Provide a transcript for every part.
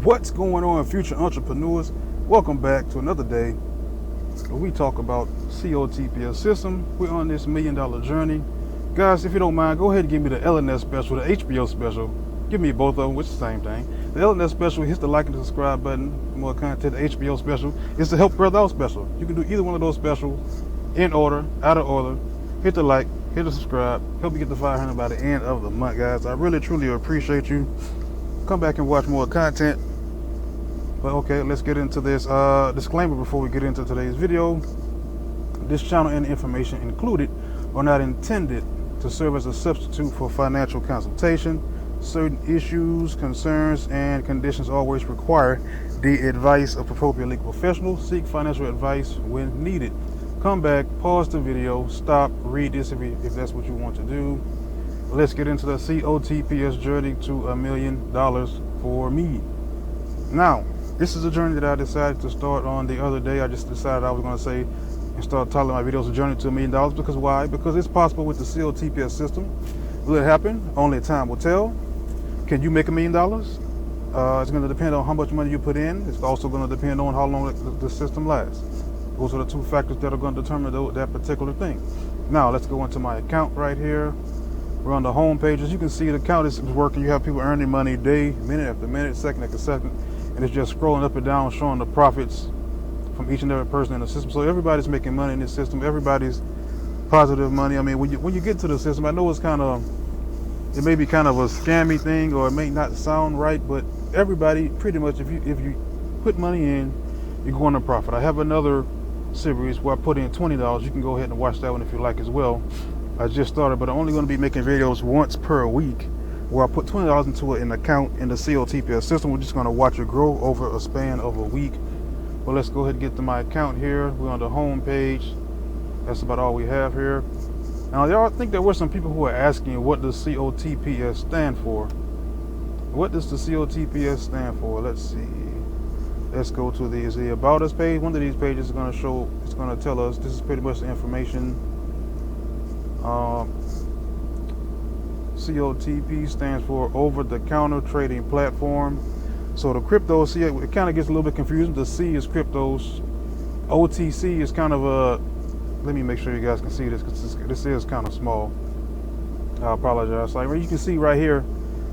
What's going on, future entrepreneurs? Welcome back to another day where we talk about COTPS system. We're on this $1 million journey. Guys, if you don't mind, go ahead and give me the LNS special, the HBO special. Give me both of them, which is the same thing. The LNS special, hit the like and the subscribe button for more content. The HBO special is the help brother out special. You can do either one of those specials in order, out of order. Hit the like, hit the subscribe. Help me get to 500 by the end of the month, guys. I really, truly appreciate you. Come back and watch more content. But okay, let's get into this disclaimer before we get into today's video. This channel and the information included are not intended to serve as a substitute for financial consultation. Certain issues, concerns, and conditions always require the advice of appropriate legal professionals. Seek financial advice when needed. Come back, pause the video, stop, read this if that's what you want to do. Let's get into the COTPS journey to $1 million for me. Now, this is a journey that I decided to start on the other day. I just decided I was going to say and start titling my videos a journey to $1 million. Because why? Because it's possible with the COTPS system. Will it happen? Only time will tell. Can you make $1 million? It's going to depend on how much money you put in. It's also going to depend on how long the system lasts. Those are the two factors that are going to determine that particular thing. Now, let's go into my account right here. We're on the home page. As you can see, the account is working. You have people earning money day, minute after minute, second after second, and it's just scrolling up and down, showing the profits from each and every person in the system. So everybody's making money in this system. Everybody's positive money. I mean, when you get to the system, I know it may be kind of a scammy thing, or it may not sound right, but everybody pretty much, if you put money in, you're going to profit. I have another series where I put in $20. You can go ahead and watch that one if you like as well. I just started, but I'm only going to be making videos once per week where I put $20 into an account in the COTPS system. We're just going to watch it grow over a span of a week. Well, let's go ahead and get to my account here. We're on the home page. That's about all we have here. Now, I think there were some people who are asking, what does COTPS stand for? What does the COTPS stand for? Let's see. Let's go to the About Us page. One of these pages is going to show, it's going to tell us, this is pretty much the information. COTP stands for over-the-counter trading platform. So the crypto, see, it kind of gets a little bit confusing. The C is cryptos. OTC is kind of a, let me make sure you guys can see this, because this is kind of small. I apologize. Like you can see right here,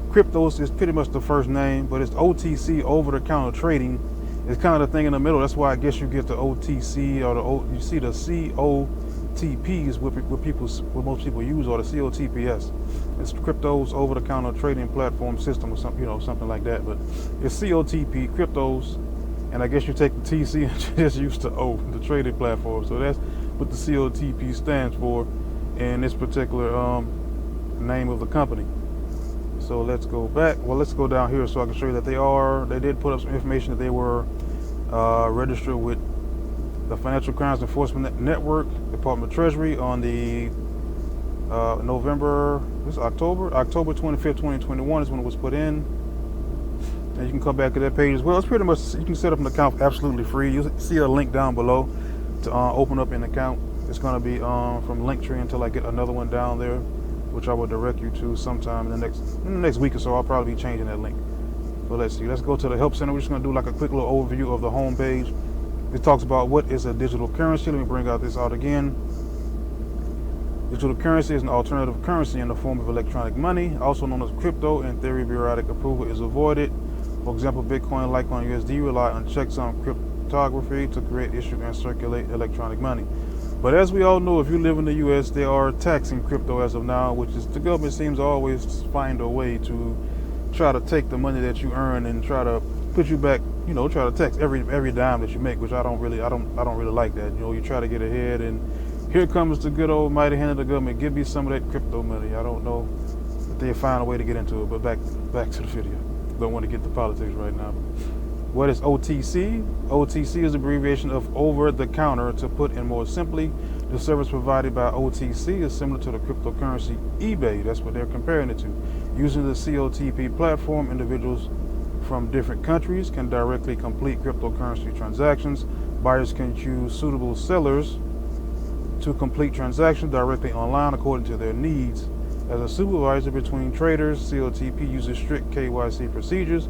cryptos is pretty much the first name, but it's OTC, over-the-counter trading. It's kind of the thing in the middle. That's why I guess you get the OTC or you see the COTP is what most people use, or the COTPS. It's cryptos over-the-counter trading platform system, or something, something like that. But it's COTP, cryptos, and I guess you take the TC and just use the O, the trading platform. So that's what the COTP stands for in this particular name of the company. So let's go back. Well, let's go down here so I can show you that they did put up some information that they were registered with the Financial Crimes Enforcement Network, Department of Treasury, on the October 25th, 2021 is when it was put in. And you can come back to that page as well. It's pretty much, you can set up an account for absolutely free. You'll see a link down below to open up an account. It's going to be from Linktree until I get another one down there, which I will direct you to sometime in the next week or so. I'll probably be changing that link. So let's see. Let's go to the Help Center. We're just going to do like a quick little overview of the home page. It talks about what is a digital currency. Let me bring this out again. Digital currency is an alternative currency in the form of electronic money, also known as crypto. In theory, periodic approval is avoided. For example, Bitcoin, Litecoin, USD rely on checksum cryptography to create, issue, and circulate electronic money. But as we all know, if you live in the U.S., they are taxing crypto as of now, which is, the government seems to always find a way to try to take the money that you earn and try to put you back, try to tax every dime that you make, which I don't really like that. You try to get ahead, and here comes the good old mighty hand of the government. Give me some of that crypto money. I don't know if they find a way to get into it, but back to the video. Don't want to get to politics right now. What is OTC? OTC is an abbreviation of over-the-counter. To put in more simply, the service provided by OTC is similar to the cryptocurrency eBay. That's what they're comparing it to. Using the COTP platform, individuals from different countries can directly complete cryptocurrency transactions. Buyers can choose suitable sellers to complete transactions directly online according to their needs. As a supervisor between traders, COTP uses strict KYC procedures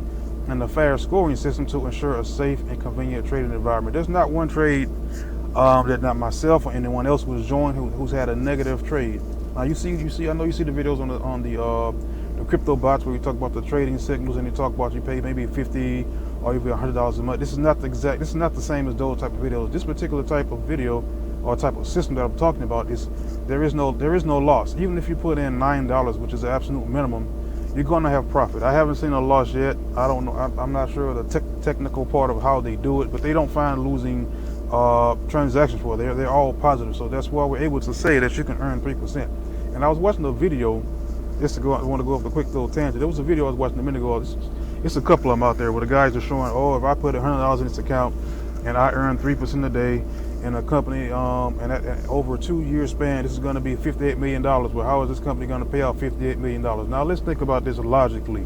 and a fair scoring system to ensure a safe and convenient trading environment. There's not one trade that not myself or anyone else who's joined who's had a negative trade. Now you see. I know you see the videos on the crypto bots where we talk about the trading signals, and you talk about you pay maybe $50 or even $100 a month. This is not the same as those type of videos. This particular type of video or type of system that I'm talking about is there is no loss. Even if you put in $9, which is the absolute minimum, you're going to have profit. I haven't seen a loss yet. I don't know. I'm not sure of the technical part of how they do it, but they don't find losing transactions for it. They're all positive. So that's why we're able to say that you can earn 3%. And I was watching a video, I want to go off a quick little tangent. There was a video I was watching a minute ago. It's a couple of them out there where the guys are showing, if I put $100 in this account and I earn 3% a day in a company, and over a 2-year span, this is going to be $58 million. Well, how is this company going to pay out $58 million? Now, let's think about this logically.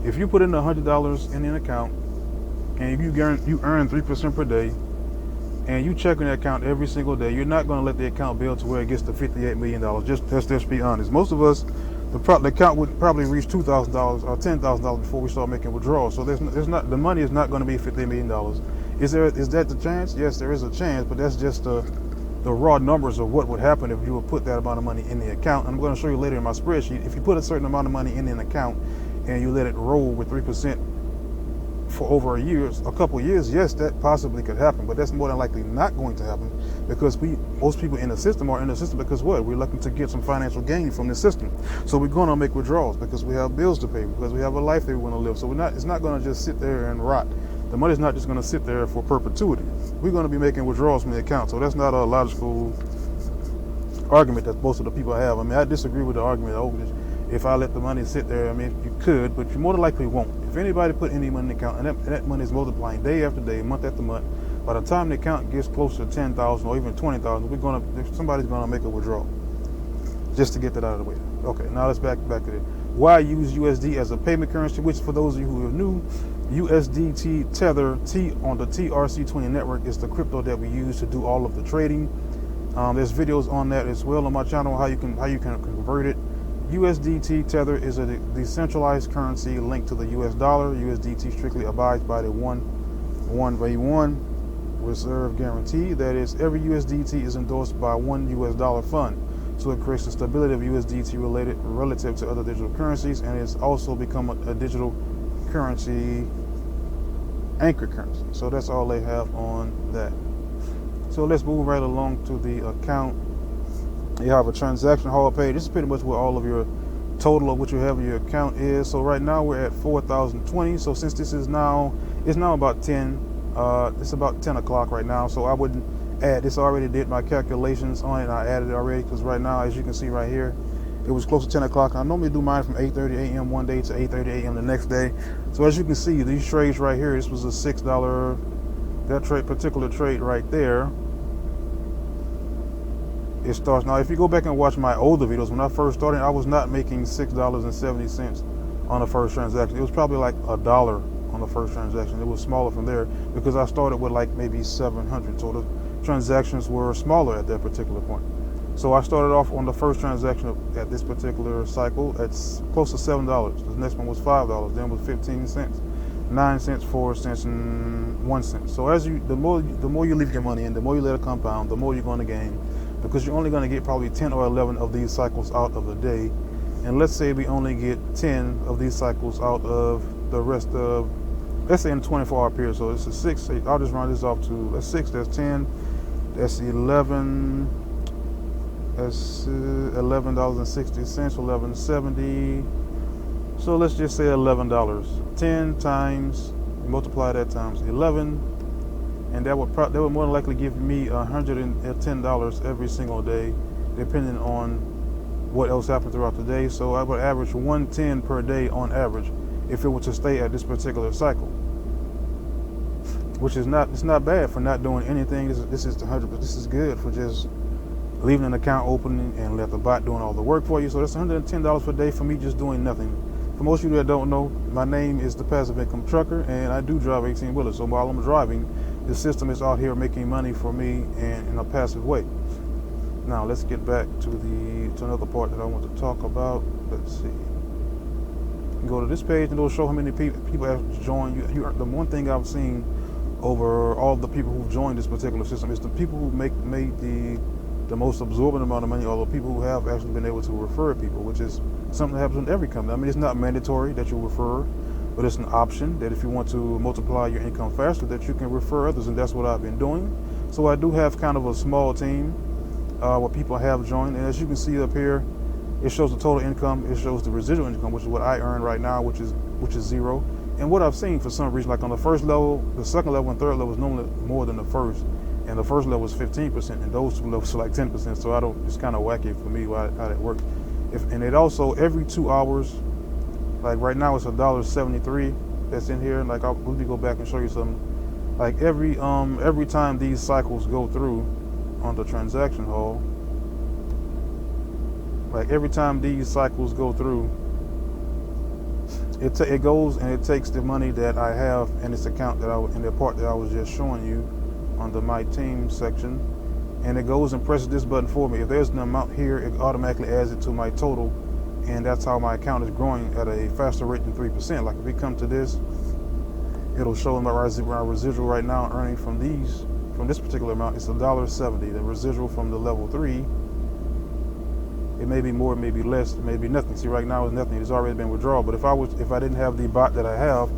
If you put in $100 in an account and you earn 3% per day, and you check in the account every single day, you're not going to let the account build to where it gets to $58 million. Let's be honest. Most of us, the account would probably reach $2,000 or $10,000 before we start making withdrawals. So the money is not going to be $58 million. Is that the chance? Yes, there is a chance, but that's just the raw numbers of what would happen if you would put that amount of money in the account. I'm going to show you later in my spreadsheet. If you put a certain amount of money in an account and you let it roll with 3% for over a couple of years, yes, that possibly could happen, but that's more than likely not going to happen because most people in the system are in the system because what? We're looking to get some financial gain from the system. So we're going to make withdrawals because we have bills to pay, because we have a life that we want to live. So it's not going to just sit there and rot. The money's not just going to sit there for perpetuity. We're going to be making withdrawals from the account. So that's not a logical argument that most of the people have. I mean, I disagree with the argument, if I let the money sit there, I mean, you could, but you more than likely won't. If anybody put any money in the account, and that money is multiplying day after day, month after month, by the time the account gets close to 10,000 or even 20,000, somebody's going to make a withdrawal just to get that out of the way. Okay, now let's back to it. Why use USD as a payment currency? Which, for those of you who are new, USDT Tether on the TRC20 network is the crypto that we use to do all of the trading. There's videos on that as well on my channel, how you can convert it. USDT Tether is a decentralized currency linked to the US dollar. USDT strictly abides by the one-by-one reserve guarantee. That is, every USDT is endorsed by one US dollar fund. So it creates the stability of USDT relative to other digital currencies, and it's also become a digital currency anchor currency. So that's all they have on that. So let's move right along to the account. You have a transaction hall page. This is pretty much what all of your total of what you have in your account is. So right now we're at 4,020. So since it's now about 10, it's about 10 o'clock right now. So I wouldn't add this. I already did my calculations on it. I added it already because right now, as you can see right here, it was close to 10 o'clock. I normally do mine from 8:30 a.m. one day to 8:30 a.m. the next day. So as you can see, these trades right here, this was a $6. That particular trade right there, it starts now. If you go back and watch my older videos, when I first started, I was not making $6.70 on the first transaction. It was probably like $1 on the first transaction. It was smaller from there because I started with like maybe 700. So the transactions were smaller at that particular point. So I started off on the first transaction at this particular cycle at close to $7. The next one was $5. Then was 15 cents, 9 cents, 4 cents, and 1 cent. So the more you leave your money in, the more you let it compound, the more you're going to gain. Because you're only going to get probably 10 or 11 of these cycles out of the day. And let's say we only get 10 of these cycles out of the rest of, let's say in a 24-hour period. So it's a 6, I'll just round this off to, that's 6, that's 10, that's 11, that's $11.60, $11.70. So let's just say $11. 10 times, multiply that times 11. And that would more than likely give me $110 every single day, depending on what else happened throughout the day. So I would average $110 per day on average if it were to stay at this particular cycle, which is it's not bad for not doing anything. This is good for just leaving an account open and let the bot doing all the work for you. So that's $110 per day for me just doing nothing. For most of you that don't know, my name is the Passive Income Trucker, and I do drive 18-wheelers. So while I'm driving, the system is out here making money for me and in a passive way. Now let's get back to another part that I want to talk about. Let's see. can go to this page and it'll show how many people have joined. The one thing I've seen over all the people who've joined this particular system is the people who made the most absorbent amount of money, or the people who have actually been able to refer people, which is something that happens in every company. I mean, it's not mandatory that you refer, but it's an option that if you want to multiply your income faster, that you can refer others, and that's what I've been doing. So I do have kind of a small team where people have joined, and as you can see up here, it shows the total income, it shows the residual income, which is what I earn right now, which is 0. And what I've seen for some reason, like on the first level, the second level and third level is normally more than the first, and the first level is 15%, and those two levels are like 10%. So it's kind of wacky for me how that works. And it also, every 2 hours, like right now it's $1.73 that's in here. Like let me go back and show you something. Like every time these cycles go through on the transaction hall, like every time these cycles go through, it goes and it takes the money that I have in this account in the part that I was just showing you on the My Team section, and it goes and presses this button for me. If there's an amount here, it automatically adds it to my total, and that's how my account is growing at a faster rate than 3%. Like if we come to this, it'll show my residual right now earning from this particular amount. It's $1.70. The residual from the level 3. It may be more, it may be less, it may be nothing. See, right now it's nothing. It's already been withdrawn. But if I didn't have the bot that I have,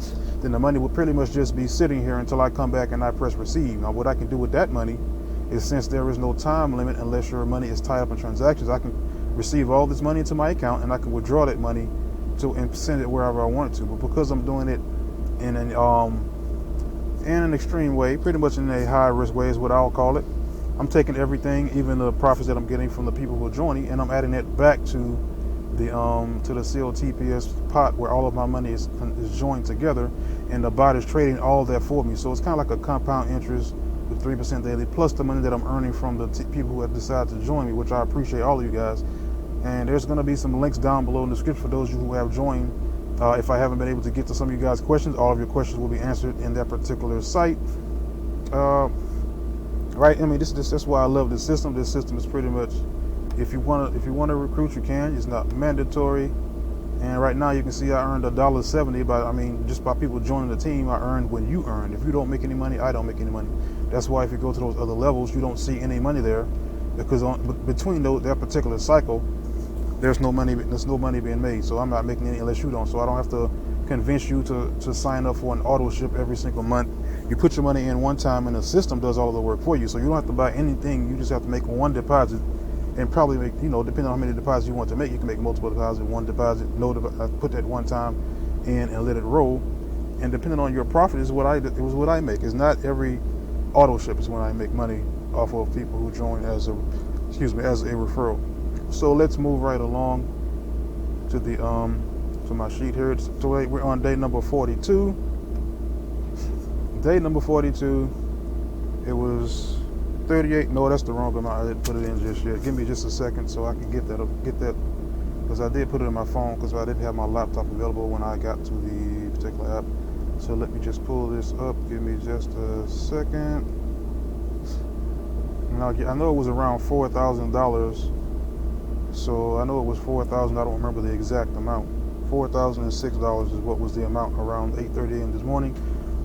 then the money would pretty much just be sitting here until I come back and I press receive. Now, what I can do with that money is, since there is no time limit unless your money is tied up in transactions, I can receive all this money into my account and I can withdraw that money and send it wherever I want it to. But because I'm doing it in an extreme way, pretty much in a high risk way is what I'll call it, I'm taking everything, even the profits that I'm getting from the people who are joining, and I'm adding it back to the COTPS pot where all of my money is joined together, and the bot is trading all that for me. So it's kind of like a compound interest with 3% daily, plus the money that I'm earning from the people who have decided to join me, which I appreciate all of you guys. And there's going to be some links down below in the description for those of you who have joined. If I haven't been able to get to some of you guys' questions, all of your questions will be answered in that particular site. Right? I mean, that's why I love this system. This system is pretty much, if you want to recruit, you can. It's not mandatory. And right now you can see I earned $1.70, just by people joining the team. I earned when you earn. If you don't make any money, I don't make any money. That's why if you go to those other levels, you don't see any money there, because between that particular cycle, there's no money being made. So I'm not making any unless you don't. So I don't have to convince you to sign up for an auto ship every single month. You put your money in one time and the system does all of the work for you. So you don't have to buy anything. You just have to make one deposit, and probably make, depending on how many deposits you want to make, you can make multiple deposits, one deposit, put that one time in and let it roll. And depending on your profit is what I make. It's not every auto ship is when I make money off of people who join as a referral. So let's move right along to the to my sheet here. So we're on day number 42. Day number 42, it was 38. No, that's the wrong amount. I didn't put it in just yet. Give me just a second so I can get that, because I did put it in my phone because I didn't have my laptop available when I got to the particular app. So let me just pull this up. Give me just a second. Now, I know it was around $4,000. So I know it was $4,000. I don't remember the exact amount. $4,006 is what was the amount around 8:30 a.m. this morning.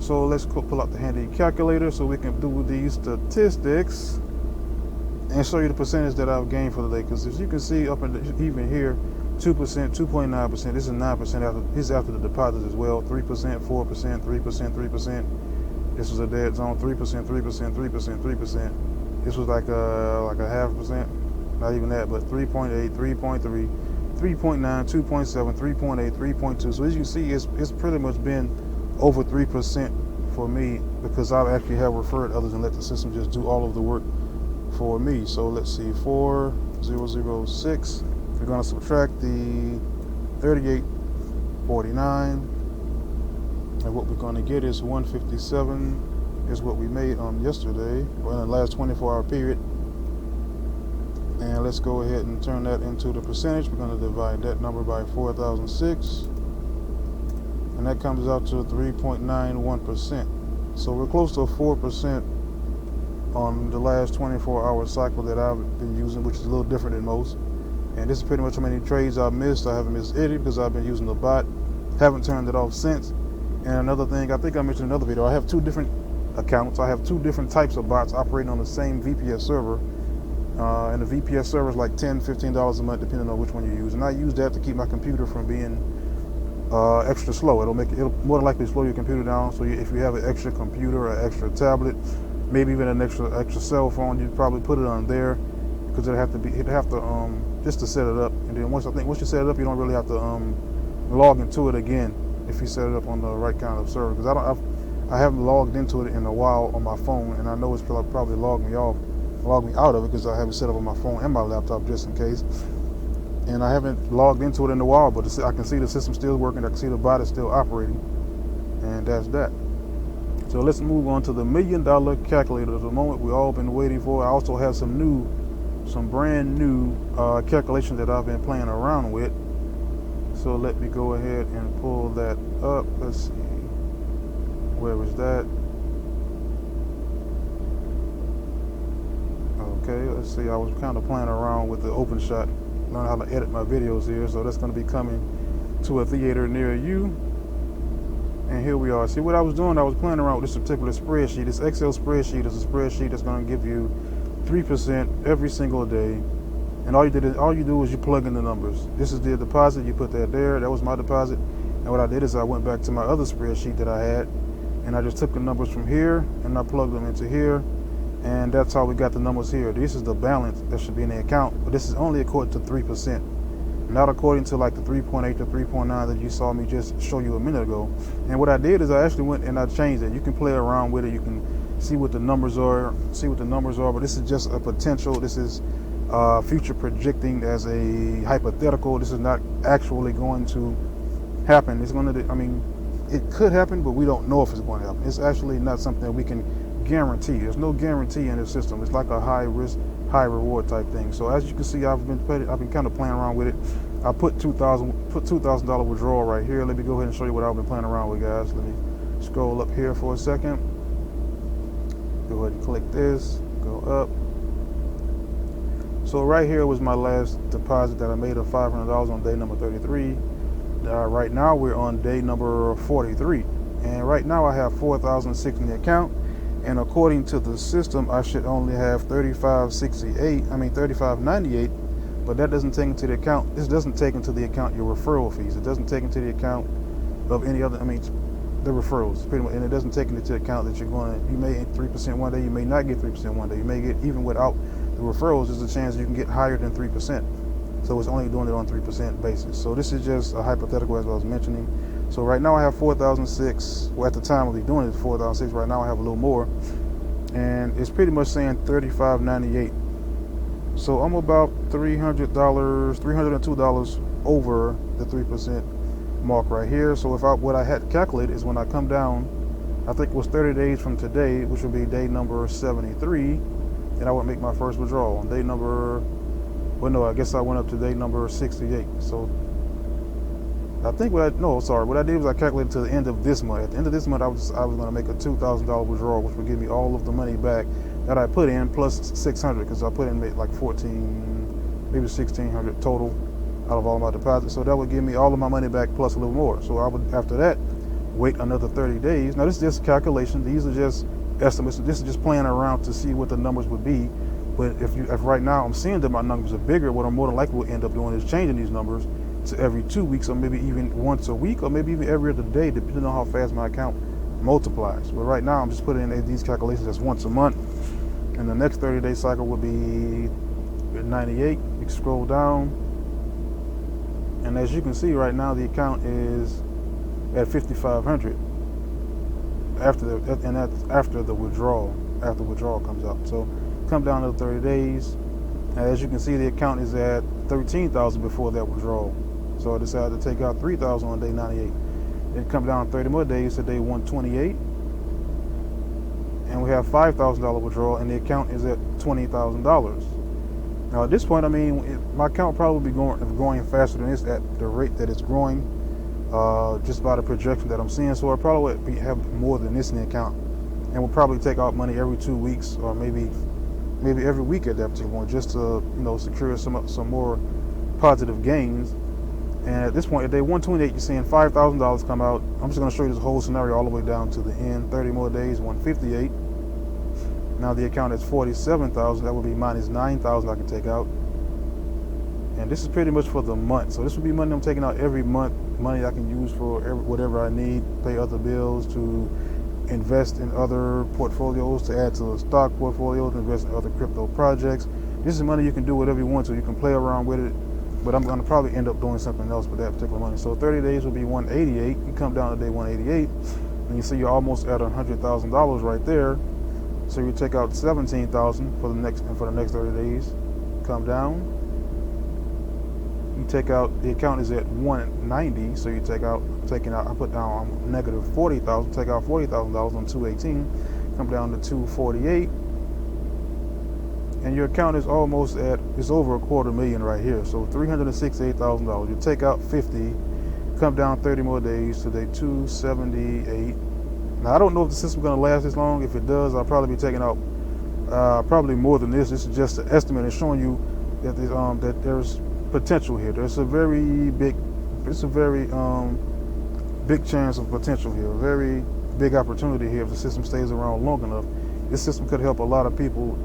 So let's pull out the handy calculator so we can do these statistics and show you the percentage that I've gained for the day. Because as you can see up in even here, 2%, 2.9%. This is 9% this is after the deposits as well. 3%, 4%, 3%, 3%. This was a dead zone. 3%, 3%, 3%, 3%. This was like a 0.5%. Not even that, but 3.8, 3.3, 3.9, 2.7, 3.8, 3.2. So as you can see, it's pretty much been over 3% for me, because I actually have referred others and let the system just do all of the work for me. So let's see, 4,006. We're going to subtract the 38.49, and what we're going to get is 157 is what we made on yesterday, or in the last 24-hour period. And let's go ahead and turn that into the percentage. We're going to divide that number by 4,006. And that comes out to 3.91%. So we're close to 4% on the last 24-hour cycle that I've been using, which is a little different than most. And this is pretty much how many trades I've missed. I haven't missed any because I've been using the bot. Haven't turned it off since. And another thing, I think I mentioned in another video, I have 2 different accounts. I have 2 different types of bots operating on the same VPS server. And the VPS server is like $10, $15 a month, depending on which one you use. And I use that to keep my computer from being extra slow. It'll more than likely slow your computer down. So if you have an extra computer, or extra tablet, maybe even an extra cell phone, you'd probably put it on there, because it'd have to just to set it up. And then once you set it up, you don't really have to log into it again if you set it up on the right kind of server. Because I haven't logged into it in a while on my phone, and I know it's probably logged me out of it, because I have it set up on my phone and my laptop just in case. And I haven't logged into it in a while, but I can see the system still working. I can see the bot is still operating, and that's that. So let's move on to the $1 million calculator, the moment we've all been waiting for. I also have some brand new calculations that I've been playing around with. So let me go ahead and pull that up. Let's see, where was that? Okay, let's see, I was kind of playing around with the open shot, learn how to edit my videos here, so that's going to be coming to a theater near you. And here we are. See what I was doing? I was playing around with this particular spreadsheet. This Excel spreadsheet is a spreadsheet that's going to give you 3% every single day. And all you do is you plug in the numbers. This is the deposit, you put that there. That was my deposit. And what I did is I went back to my other spreadsheet that I had, and I just took the numbers from here and I plugged them into here. And that's how we got the numbers here. This is the balance that should be in the account, but this is only according to 3%, not according to like the 3.8 to 3.9 that you saw me just show you a minute ago. And what I did is I actually went and I changed it. You can play around with it. You can see what the numbers are, but this is just a potential. This is future projecting as a hypothetical. This is not actually going to happen. It's going to, it could happen, but we don't know if it's going to happen. It's actually not something that we can guarantee. There's no guarantee in this system. It's like a high risk, high reward type thing. So as you can see, I've been kind of playing around with it. I put $2,000 withdrawal right here. Let me go ahead and show you what I've been playing around with, guys. Let me scroll up here for a second. Go ahead and click this. Go up. So right here was my last deposit that I made of $500 on day number 33. Right now we're on day number 43, and right now I have $4,006 in the account. And according to the system, I should only have $35.98, but that doesn't take into the account. This doesn't take into the account your referral fees. It doesn't take into the account of any other. The referrals, pretty much, and it doesn't take into account that you may get 3% one day, you may not get 3% one day. You may get, even without the referrals, there's a chance you can get higher than 3%. So it's only doing it on 3% basis. So this is just a hypothetical, as I was mentioning. So right now I have 4,006. Well, at the time of me doing it, 4,006. Right now I have a little more, and it's pretty much saying $35.98. So I'm about $302 over the 3% mark right here. So what I had calculated is when I come down, I think it was 30 days from today, which would be day number 73, and I would make my first withdrawal on day number. Well, no, I guess I went up to day number 68. So I think what I did was I calculated to the end of this month. At the end of this month, I was going to make a $2,000 withdrawal, which would give me all of the money back that I put in plus $600, because I put in like maybe $1,600 total out of all my deposits. So that would give me all of my money back plus a little more. So I would, after that, wait another 30 days. Now this is just calculation. These are just estimates. This is just playing around to see what the numbers would be. But if right now I'm seeing that my numbers are bigger, what I'm more than likely will end up doing is changing these numbers to every 2 weeks, or maybe even once a week, or maybe even every other day, depending on how fast my account multiplies. But right now I'm just putting in these calculations as once a month, and the next 30-day cycle will be 98. You can scroll down, and as you can see right now, the account is at 5,500 and that's after the withdrawal. After withdrawal comes out, so come down to 30 days, and as you can see, the account is at 13,000 before that withdrawal. So I decided to take out 3,000 on day 98. Then come down 30 more days to day 128, and we have $5,000 withdrawal, and the account is at $20,000. Now at this point, my account will probably be growing faster than this at the rate that it's growing, just by the projection that I'm seeing. So I probably would have more than this in the account, and we'll probably take out money every 2 weeks, or maybe every week at that particular point, just to secure some more positive gains. And at this point, at day 128, you're seeing $5,000 come out. I'm just going to show you this whole scenario all the way down to the end. 30 more days, 158. Now the account is 47,000. That would be minus 9,000 I can take out. And this is pretty much for the month. So this would be money I'm taking out every month. Money I can use for whatever I need, pay other bills, to invest in other portfolios, to add to the stock portfolio, to invest in other crypto projects. This is money you can do whatever you want to. You can play around with it. But I'm going to probably end up doing something else with that particular money. So 30 days will be 188. You come down to day 188, and you see you're almost at $100,000 right there. So you take out 17,000 for the next 30 days. Come down. You take out, the account is at 190. So you taking out. I put down negative 40,000. Take out $40,000 on 218. Come down to 248. And your account is almost at, it's over $250,000 right here. So $368,000. You take out 50, come down 30 more days to day 278. Now I don't know if the system's gonna last this long. If it does, I'll probably be taking out probably more than this. This is just an estimate and showing you that there's potential here. There's a very big chance of potential here. A very big opportunity here if the system stays around long enough. This system could help a lot of people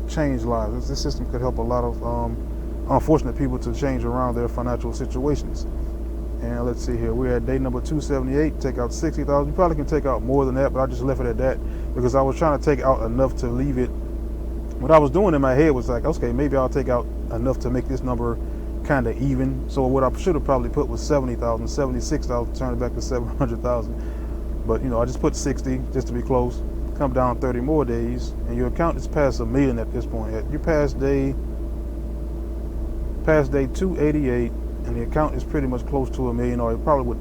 change lives. This system could help a lot of unfortunate people to change around their financial situations. And let's see here, we're at day number 278. Take out 60,000. You probably can take out more than that, but I just left it at that because I was trying to take out enough to leave it. What I was doing in my head was like, okay, maybe I'll take out enough to make this number kind of even. So what I should have probably put was 70,000, 76,000, turn it back to 700,000. But you know, I just put 60 just to be close. Come down 30 more days, and your account is past $1 million at this point. You're past day 288, and the account is pretty much close to $1 million, or it probably would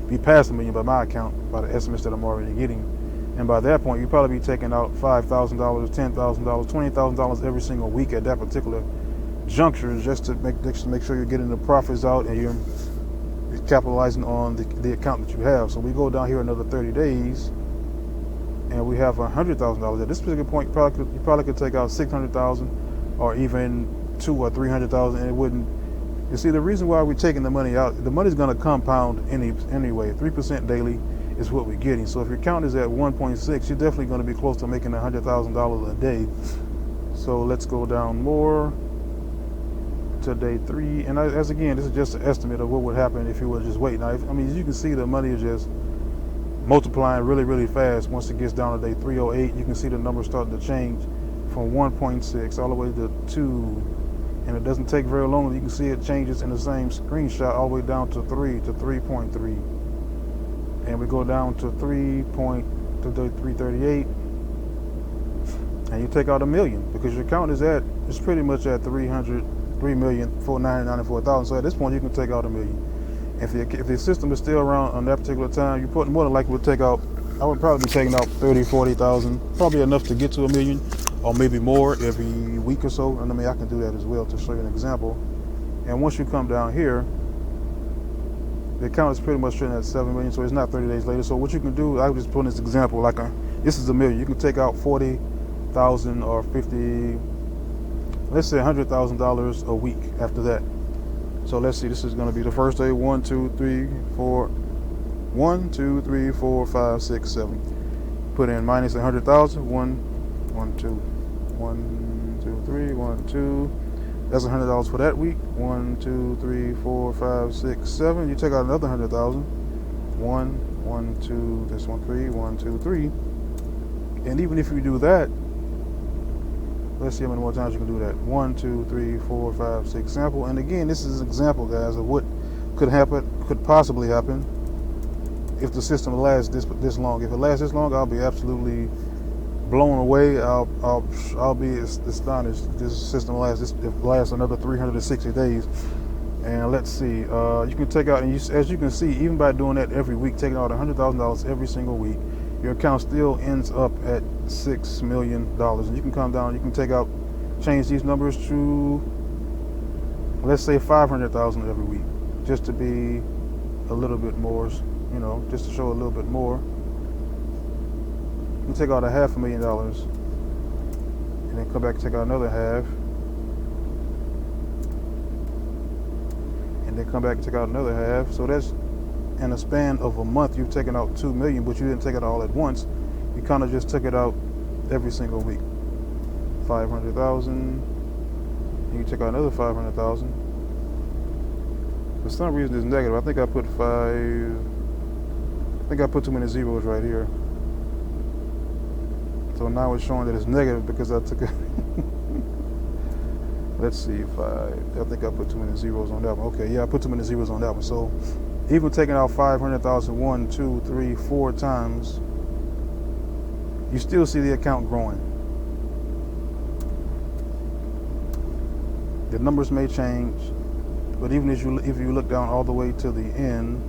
be past $1 million by my account, by the estimates that I'm already getting. And by that point, you'll probably be taking out $5,000, $10,000, $20,000 every single week at that particular juncture, just to make sure you're getting the profits out and you're capitalizing on the account that you have. So we go down here another 30 days. And we have $100,000 at this particular point. You probably could take out 600,000, or even 200,000 or 300,000, and it wouldn't. You see, the reason why we're taking the money out, the money's going to compound anyway. 3% daily is what we're getting. So if your account is at 1.6, you're definitely going to be close to making $100,000 a day. So let's go down more to day 3. And as again, this is just an estimate of what would happen if you were to just wait. Now, I mean, as you can see, the money is just multiplying really, really fast. Once it gets down to day 308, you can see the numbers starting to change from 1.6 all the way to 2. And it doesn't take very long. You can see it changes in the same screenshot all the way down to 3 to 3.3. And we go down to 338. And you take out $1 million because your account it's pretty much at 3,499,000. So at this point, you can take out $1 million. If the system is still around on that particular time, you put more than likely would take out. I would probably be taking out 30,000, 40,000, probably enough to get to $1 million, or maybe more every week or so. And I mean, I can do that as well to show you an example. And once you come down here, the account is pretty much trading at 7 million, so it's not 30 days later. So what you can do, I was just put this example, like this is $1 million. You can take out 40,000 or 50, let's say $100,000 a week after that. So let's see, this is going to be the first day. 1, 2, 3, 4, 1, 2, 3, 4, 5, 6, 7. Put in minus 100,000. 1, 2, 1, 2, 3, 1, 2. That's $100 for that week. 1, 2, 3, 4, 5, 6, 7. You take out another 100,000. 1, 1, 2. This one 3. 1, 2, 3. And even if you do that, let's see how many more times you can do that. 1, 2, 3, 4, 5, 6. Sample. And again, this is an example, guys, of what could happen, could possibly happen if the system lasts this long. If it lasts this long, I'll be absolutely blown away. I'll be astonished if this system lasts another 360 days. And let's see, you can take out, and as you can see, even by doing that every week, taking out $100,000 every single week, your account still ends up at $6 million. And you can come down, you can change these numbers to, let's say, 500,000 every week, just to be a little bit more, just to show a little bit more. You can take out $500,000, and then come back and take out another half. and then come back and take out another half. So that's in a span of a month, you've taken out 2 million, but you didn't take it all at once. You kind of just took it out every single week. 500,000, and you take out another 500,000. For some reason it's negative. I think I put too many zeros right here. So now it's showing that it's negative because I took it. Let's see, I think I put too many zeros on that one. Okay, yeah, I put too many zeros on that one. So even taking out 500,000 1, 2, 3, 4 times, you still see the account growing. The numbers may change, but even if you look down all the way to the end,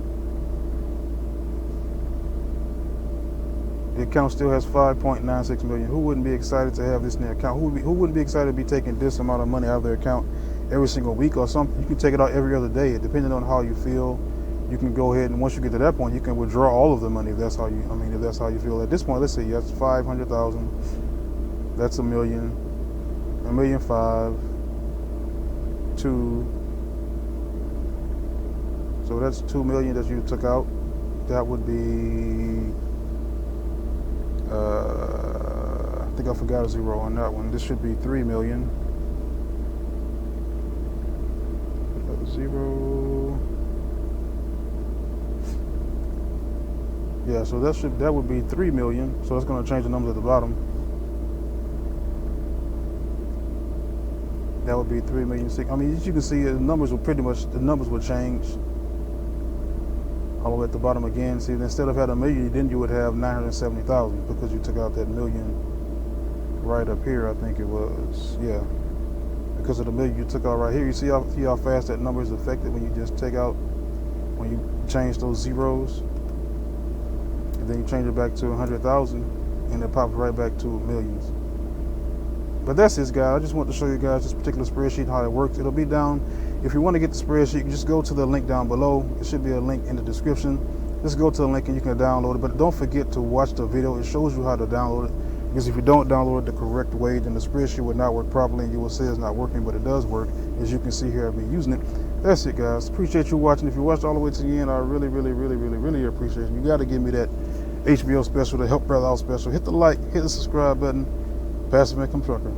the account still has 5.96 million. Who wouldn't be excited to have this in their account? Who wouldn't be excited to be taking this amount of money out of their account every single week or something? You can take it out every other day, depending on how you feel. You can go ahead and once you get to that point, you can withdraw all of the money if that's how you. If that's how you feel. At this point, let's see, that's 500,000. That's $1 million, $1.5 million, 2. So that's 2 million that you took out. That would be. I think I forgot a zero on that one. This should be 3 million. Another zero. Yeah, so that would be 3 million. So that's going to change the numbers at the bottom. That would be 3 million. As you can see, the numbers will change. All the way at the bottom again. See, instead of having $1 million, then you would have 970,000 because you took out that $1 million right up here. I think it was, yeah. Because of the $1 million you took out right here. You see how fast that number is affected when you just take out, when you change those zeros, and then you change it back to 100,000, and it pops right back to millions. But that's it, guys. I just want to show you guys this particular spreadsheet, how it works. It'll be down. If you want to get the spreadsheet, you can just go to the link down below. It should be a link in the description. Just go to the link and you can download it. But don't forget to watch the video. It shows you how to download it. Because if you don't download it the correct way, then the spreadsheet will not work properly. And you will say it's not working, but it does work. As you can see here, I've been using it. That's it, guys. Appreciate you watching. If you watched all the way to the end, I really, really, really, really, really appreciate it. You got to give me that HBO special, the Help Brother Out special. Hit the like, hit the subscribe button. Passive Income Trucker.